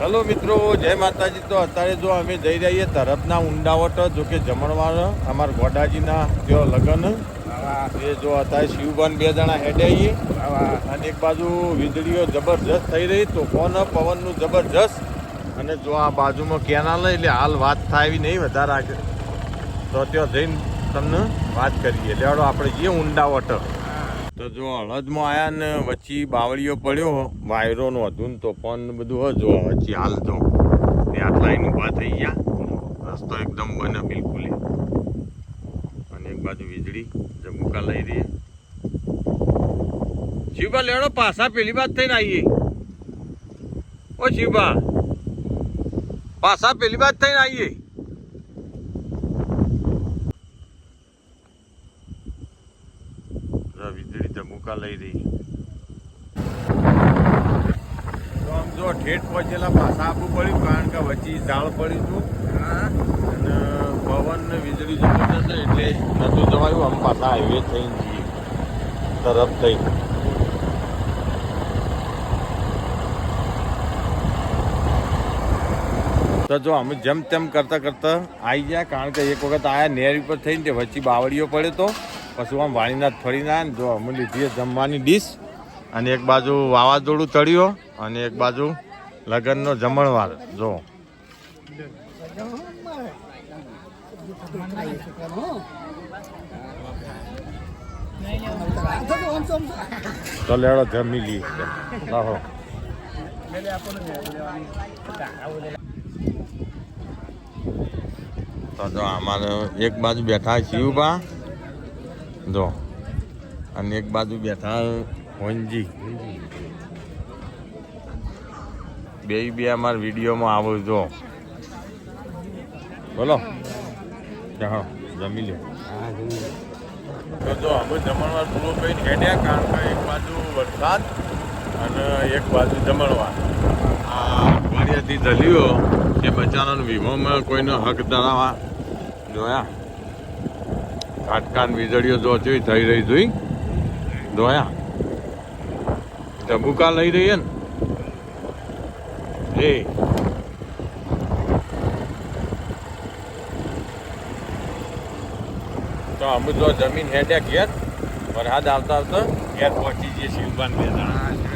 Hello મિત્રો, જય માતાજી. તો અત્યારે જો અમે જઈ રહીએ તરફના ઊંડાવટ, જો કે જમણવાર અમારા ગોડાજીના જો લગ્ન એ જો અત્યારે શિવબાન 2 જણા હેડે આવીએ અને એક બાજુ વીજળીઓ જબરજસ્ત થઈ રહી, તો કોણ પવનનું જબરજસ્ત. અને જો આ બાજુમાં કેનાલ એટલે હાલ વાત થાય એવી નહીં વધારે આગળ, તો ત્યાં જઈને તમને વાત કરીએ. લેવાડો આપણે જઈએ ઊંડાવટ. તો જો હળદમાં આવ્યા ને વચ્ચે બાવળીઓ પડ્યો વાયરોનો હતું તો ફોન બધું હોય જો વચ્ચે હાલ જો ત્યાં લાઈન ઊભા થઈ ગયા. રસ્તો એકદમ બને બિલકુલ. અને એક બાજુ વીજળી જમુકા લઈ રહી. શિવભા લેડો પાછા પેલી બાદ થઈને આવીએ. ઓ શિવભા પાછા પેલી બાદ થઈને આવીએ. વીજળી જમુકા લઈ રહી. તો આમ જો ઠેઠ પહોંચેલા પાછા આપવું પડ્યું, કારણ કે વચ્ચે ઝાડ પડ્યું હતું અને પવન ને વીજળી જબરદસ્ત એટલે નતું જવાયું. આમ પાછા હાઈવે થઈને જઈએ તરફ થઈ. તો જો અમે જેમ તેમ કરતા કરતા આવી ગયા, કારણ કે એક વખત આયા નેર ઉપર થઈને તે વચ્ચે બાવળીઓ પડ્યો તો પછી આમ વાણીનાથ ફરીને આવ્યા ને જો અમે લીધી જમવાની ડીશ. અને એક બાજુ વાવાઝોડું ચડ્યો અને એક બાજુ લગ્નનો જમણવાર. જો તો લેડો જમી લઈએ. લાવો તો જો અમારે એક બાજુ બેઠા શિવભા જો અને એક બાજુ બેઠા હોનજી. બે અમારા વિડીયોમાં આવો જો. બોલો હા જમી લે. તો જો અમે જમણવાર પૂરો કરીને હેડ્યા, કારણ કે એક બાજુ વરસાદ અને એક બાજુ જમણવાર. આ અઠવાડિયાથી દલીઓ કે બચારાનો વીમોમાં કોઈનો હક ધરાવવા જોયા. કાટકાન વીજળીઓ જો થઈ રહી જોઈ જોયા. જબુકા લઈ રહી ને એ તો અમે જો જમીન હેડ્યા ઘેર વરસાદ આવતા આવતા ઘેર પહોંચી જઈએ શિવબાન 2 જણા.